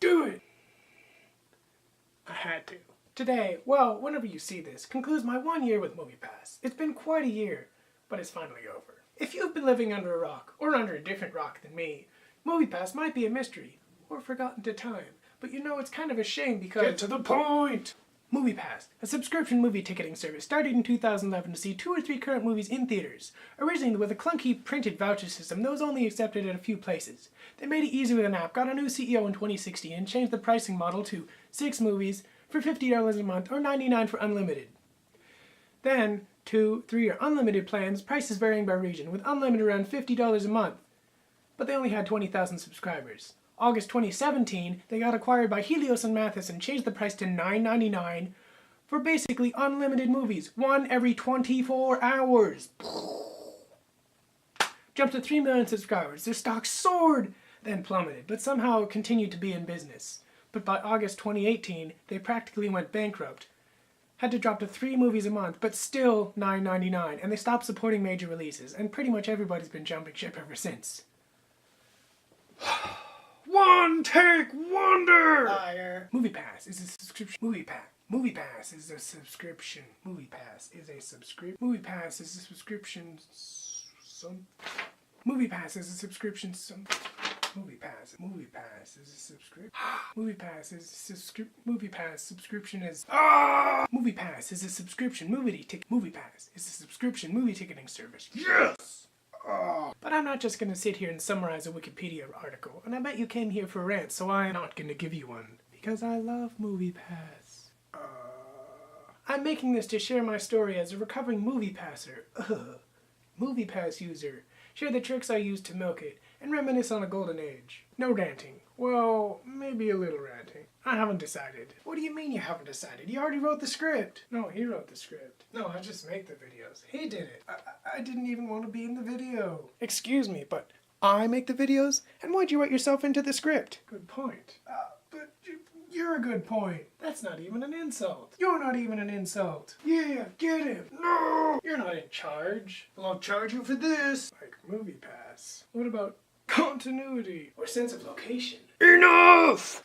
Do it! I had to. Today, well, whenever you see this, concludes my 1 year with MoviePass. It's been quite a year, but it's finally over. If you've been living under a rock, or under a different rock than me, MoviePass might be a mystery, or forgotten to time. But you know, it's kind of a shame because... Get to the point! MoviePass, a subscription movie ticketing service, started in 2011 to see 2 or 3 current movies in theaters. Originally with a clunky printed voucher system that was only accepted at a few places. They made it easy with an app, got a new CEO in 2016, and changed the pricing model to 6 movies for $50 a month or $99 for unlimited. Then, 2, 3 or unlimited plans, prices varying by region, with unlimited around $50 a month. But they only had 20,000 subscribers. August 2017, they got acquired by Helios and Mathis and changed the price to $9.99 for basically unlimited movies, 1 every 24 hours. Jumped to 3 million subscribers. Their stock soared, then plummeted, but somehow continued to be in business. But by August 2018, they practically went bankrupt. Had to drop to 3 movies a month, but still $9.99, and they stopped supporting major releases, and pretty much everybody's been jumping ship ever since. One take wonder! Liar. MoviePass is a subscription. MoviePass is a subscription. MoviePass is a subscription. MoviePass is a subscription. MoviePass is a subscription. MoviePass is a subscription. MoviePass is a subscription. MoviePass subscription is. MoviePass is a subscription movie ticket. MoviePass is a subscription movie ticketing service. Yes! But I'm not just going to sit here and summarize a Wikipedia article, and I bet you came here for rants, so I'm not going to give you one, because I love MoviePass. I'm making this to share my story as a recovering MoviePasser. MoviePass user. Share the tricks I used to milk it, and reminisce on a golden age. No ranting. Well, maybe a little ranting. I haven't decided. What do you mean you haven't decided? You already wrote the script. No, he wrote the script. No, I just make the videos. He did it. I didn't even want to be in the video. Excuse me, but I make the videos? And why'd you write yourself into the script? Good point. But you're a good point. That's not even an insult. You're not even an insult. Yeah, get him. No! You're not in charge. Well, I'll charge you for this. Like MoviePass. What about continuity? Or sense of location? Enough!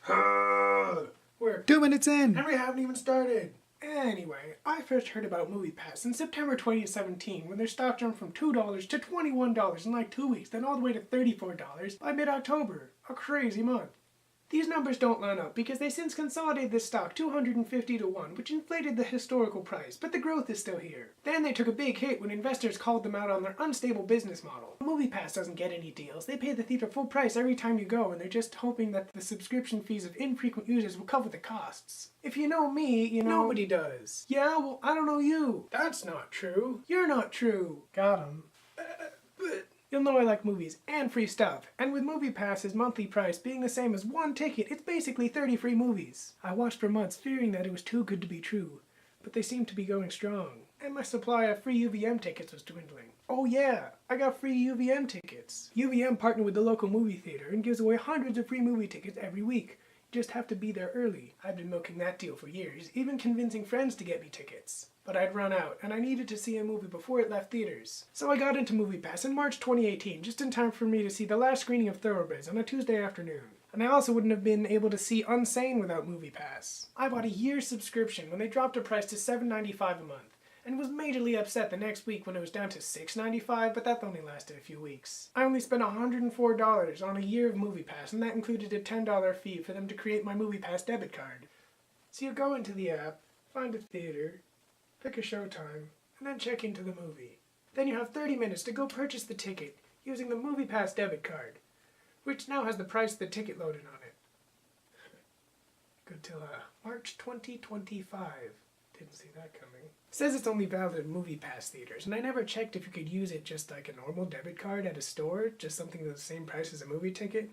We're 2 minutes in. and we haven't even started. Anyway, I first heard about MoviePass in September 2017 when their stock jumped from $2 to $21 in like 2 weeks, then all the way to $34 by mid-October. A crazy month. These numbers don't line up because they since consolidated this stock 250 to 1, which inflated the historical price, but the growth is still here. Then they took a big hit when investors called them out on their unstable business model. MoviePass doesn't get any deals. They pay the theater full price every time you go, and they're just hoping that the subscription fees of infrequent users will cover the costs. If you know me, you know... Nobody does. Yeah, well, I don't know you. That's not true. You're not true. Got him. But... You'll know I like movies and free stuff, and with MoviePass's monthly price being the same as 1 ticket, it's basically 30 free movies. I watched for months fearing that it was too good to be true, but they seem to be going strong, and my supply of free UVM tickets was dwindling. Oh yeah, I got free UVM tickets. UVM partnered with the local movie theater and gives away hundreds of free movie tickets every week. You just have to be there early. I've been milking that deal for years, even convincing friends to get me tickets. But I'd run out, and I needed to see a movie before it left theaters. So I got into MoviePass in March 2018, just in time for me to see the last screening of Thoroughbreds on a Tuesday afternoon. And I also wouldn't have been able to see Unsane without MoviePass. I bought a year's subscription when they dropped the price to $7.95 a month, and was majorly upset the next week when it was down to $6.95, but that only lasted a few weeks. I only spent $104 on a year of MoviePass, and that included a $10 fee for them to create my MoviePass debit card. So you go into the app, find a theater, pick a showtime, and then check into the movie. Then you have 30 minutes to go purchase the ticket using the MoviePass debit card, which now has the price of the ticket loaded on it. Good till March 2025. Didn't see that coming. It says it's only valid at MoviePass theaters, and I never checked if you could use it just like a normal debit card at a store, just something that's the same price as a movie ticket.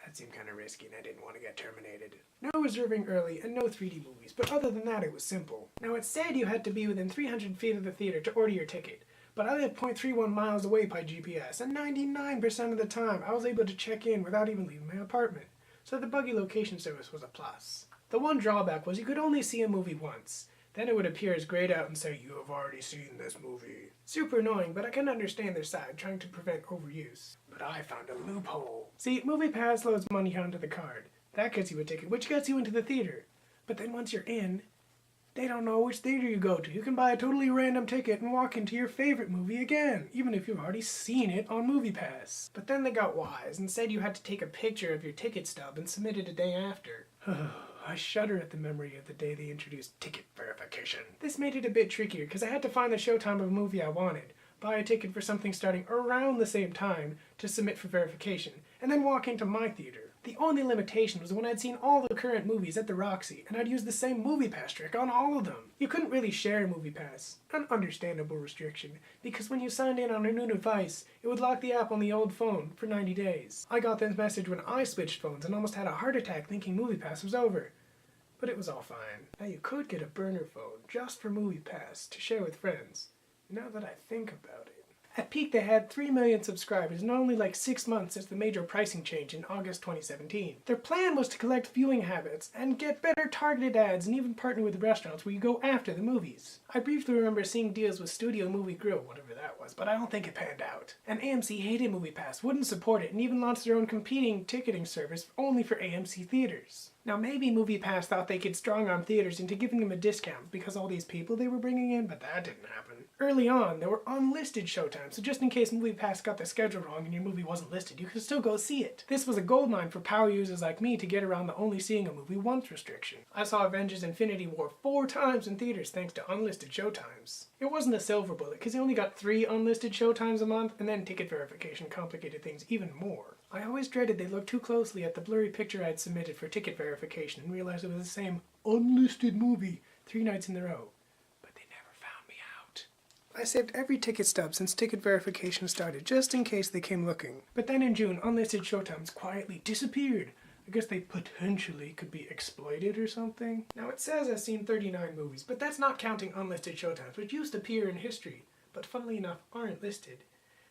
That seemed kind of risky and I didn't want to get terminated. No reserving early and no 3D movies, but other than that it was simple. Now it said you had to be within 300 feet of the theater to order your ticket, but I live 0.31 miles away by GPS, and 99% of the time I was able to check in without even leaving my apartment, so the buggy location service was a plus. The one drawback was you could only see a movie once. Then it would appear as grayed out and say, "You have already seen this movie." Super annoying, but I can understand their side, trying to prevent overuse. But I found a loophole. See, MoviePass loads money onto the card. That gets you a ticket, which gets you into the theater. But then once you're in, they don't know which theater you go to. You can buy a totally random ticket and walk into your favorite movie again, even if you've already seen it on MoviePass. But then they got wise and said you had to take a picture of your ticket stub and submit it a day after. I shudder at the memory of the day they introduced ticket verification. This made it a bit trickier because I had to find the showtime of a movie I wanted, buy a ticket for something starting around the same time to submit for verification, and then walk into my theater. The only limitation was when I'd seen all the current movies at the Roxy, and I'd used the same MoviePass trick on all of them. You couldn't really share MoviePass, an understandable restriction, because when you signed in on a new device, it would lock the app on the old phone for 90 days. I got this message when I switched phones and almost had a heart attack thinking MoviePass was over. But it was all fine. Now you could get a burner phone just for MoviePass to share with friends, now that I think about it. At peak, they had 3 million subscribers in only like 6 months since the major pricing change in August 2017. Their plan was to collect viewing habits and get better targeted ads and even partner with restaurants where you go after the movies. I briefly remember seeing deals with Studio Movie Grill, whatever that was, but I don't think it panned out. And AMC hated MoviePass, wouldn't support it, and even launched their own competing ticketing service only for AMC theaters. Now maybe MoviePass thought they could strong-arm theaters into giving them a discount because all these people they were bringing in, but that didn't happen. Early on, there were unlisted showtimes, so just in case MoviePass got the schedule wrong and your movie wasn't listed, you could still go see it. This was a goldmine for power users like me to get around the only seeing a movie once restriction. I saw Avengers Infinity War 4 times in theaters thanks to unlisted showtimes. It wasn't a silver bullet, because they only got 3 unlisted showtimes a month, and then ticket verification complicated things even more. I always dreaded they looked too closely at the blurry picture I'd submitted for ticket verification and realized it was the same unlisted movie 3 nights in a row. But they never found me out. I saved every ticket stub since ticket verification started, just in case they came looking. But then in June, unlisted showtimes quietly disappeared. I guess they potentially could be exploited or something. Now it says I've seen 39 movies, but that's not counting unlisted showtimes, which used to appear in history, but funnily enough aren't listed.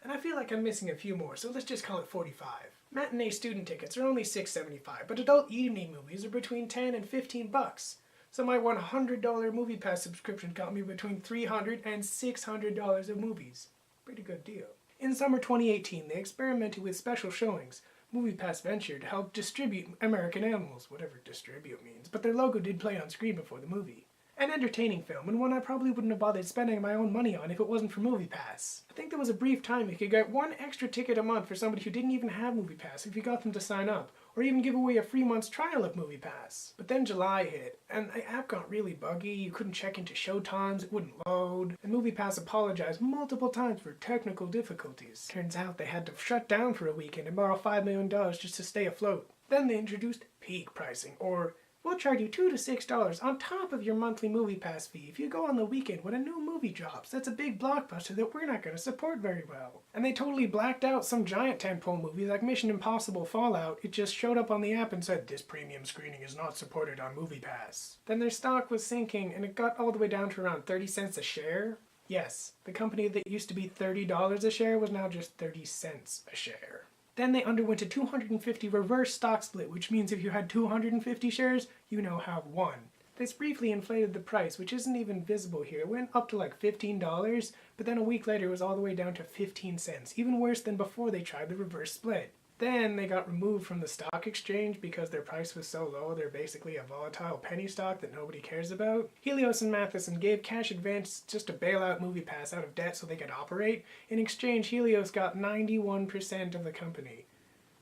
And I feel like I'm missing a few more, so let's just call it 45. Matinee student tickets are only $6.75, but adult evening movies are between $10 and $15. So my $100 MoviePass subscription got me between $300 and $600 of movies. Pretty good deal. In summer 2018, they experimented with special showings. MoviePass ventured to help distribute American Animals, whatever distribute means, but their logo did play on screen before the movie. An entertaining film, and one I probably wouldn't have bothered spending my own money on if it wasn't for MoviePass. I think there was a brief time you could get 1 extra ticket a month for somebody who didn't even have MoviePass if you got them to sign up, or even give away a free month's trial of MoviePass. But then July hit, and the app got really buggy, you couldn't check into showtimes, it wouldn't load, and MoviePass apologized multiple times for technical difficulties. Turns out they had to shut down for a weekend and borrow $5 million just to stay afloat. Then they introduced peak pricing, or we'll charge you $2 to $6 on top of your monthly MoviePass fee if you go on the weekend when a new movie drops. That's a big blockbuster that we're not going to support very well. And they totally blacked out some giant tentpole movies like Mission Impossible Fallout. It just showed up on the app and said, this premium screening is not supported on MoviePass. Then their stock was sinking and it got all the way down to around 30 cents a share. Yes, the company that used to be $30 a share was now just 30 cents a share. Then they underwent a 250 reverse stock split, which means if you had 250 shares, you now have 1. This briefly inflated the price, which isn't even visible here. It went up to like $15, but then a week later it was all the way down to 15 cents, even worse than before they tried the reverse split. Then they got removed from the stock exchange because their price was so low they're basically a volatile penny stock that nobody cares about. Helios and Matheson gave cash advance just to bail out MoviePass out of debt so they could operate. In exchange, Helios got 91% of the company.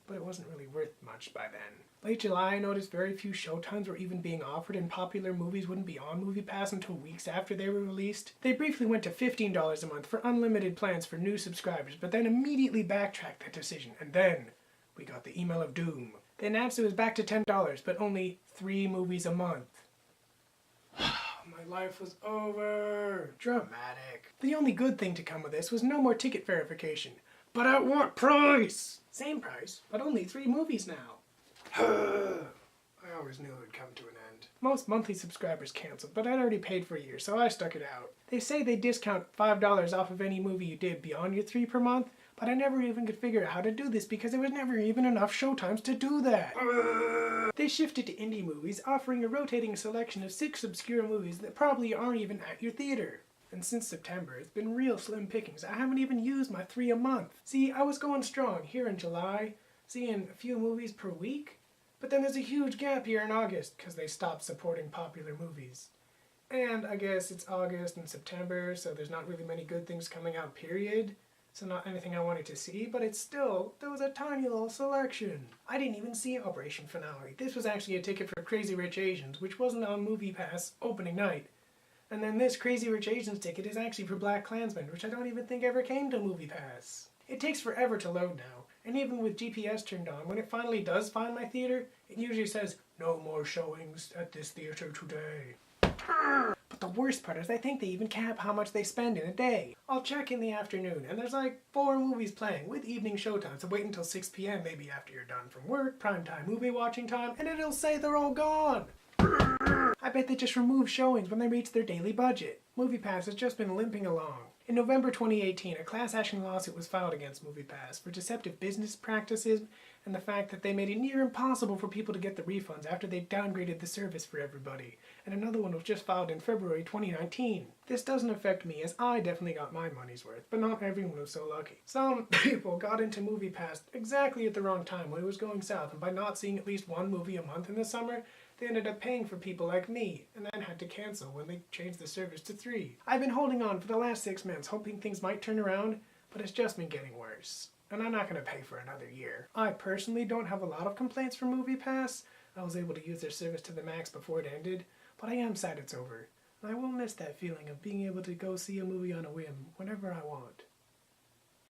But it wasn't really worth much by then. Late July, I noticed very few showtimes were even being offered and popular movies wouldn't be on MoviePass until weeks after they were released. They briefly went to $15 a month for unlimited plans for new subscribers, but then immediately backtracked that decision, and then we got the email of doom. They announced it was back to $10, but only 3 movies a month. My life was over. Dramatic. The only good thing to come of this was no more ticket verification. But at what price? Same price, but only 3 movies now. I always knew it would come to an end. Most monthly subscribers canceled, but I'd already paid for a year, so I stuck it out. They say they discount $5 off of any movie you did beyond your 3 per month, but I never even could figure out how to do this because there was never even enough showtimes to do that. They shifted to indie movies, offering a rotating selection of 6 obscure movies that probably aren't even at your theater. And since September, it's been real slim pickings. I haven't even used my 3 a month. See, I was going strong here in July, seeing a few movies per week. But then there's a huge gap here in August because they stopped supporting popular movies. And I guess it's August and September, so there's not really many good things coming out, period. So not anything I wanted to see, but it's still, there was a tiny little selection. I didn't even see Operation Finale. This was actually a ticket for Crazy Rich Asians, which wasn't on MoviePass opening night. And then this Crazy Rich Asians ticket is actually for BlacKkKlansman, which I don't even think ever came to MoviePass. It takes forever to load now, and even with GPS turned on, when it finally does find my theater, it usually says, "No more showings at this theater today." But the worst part is I think they even cap how much they spend in a day. I'll check in the afternoon and there's like 4 movies playing with evening showtime, so wait until 6 p.m. maybe after you're done from work, primetime movie watching time, and it'll say they're all gone. I bet they just remove showings when they reach their daily budget. MoviePass has just been limping along. In November 2018, a class action lawsuit was filed against MoviePass for deceptive business practices and the fact that they made it near impossible for people to get the refunds after they downgraded the service for everybody. And another one was just filed in February 2019. This doesn't affect me as I definitely got my money's worth, but not everyone was so lucky. Some people got into MoviePass exactly at the wrong time when it was going south, and by not seeing at least one movie a month in the summer, they ended up paying for people like me, and then had to cancel when they changed the service to 3. I've been holding on for the last 6 months, hoping things might turn around, but it's just been getting worse. And I'm not going to pay for another year. I personally don't have a lot of complaints from MoviePass. I was able to use their service to the max before it ended, but I am sad it's over. And I will miss that feeling of being able to go see a movie on a whim whenever I want.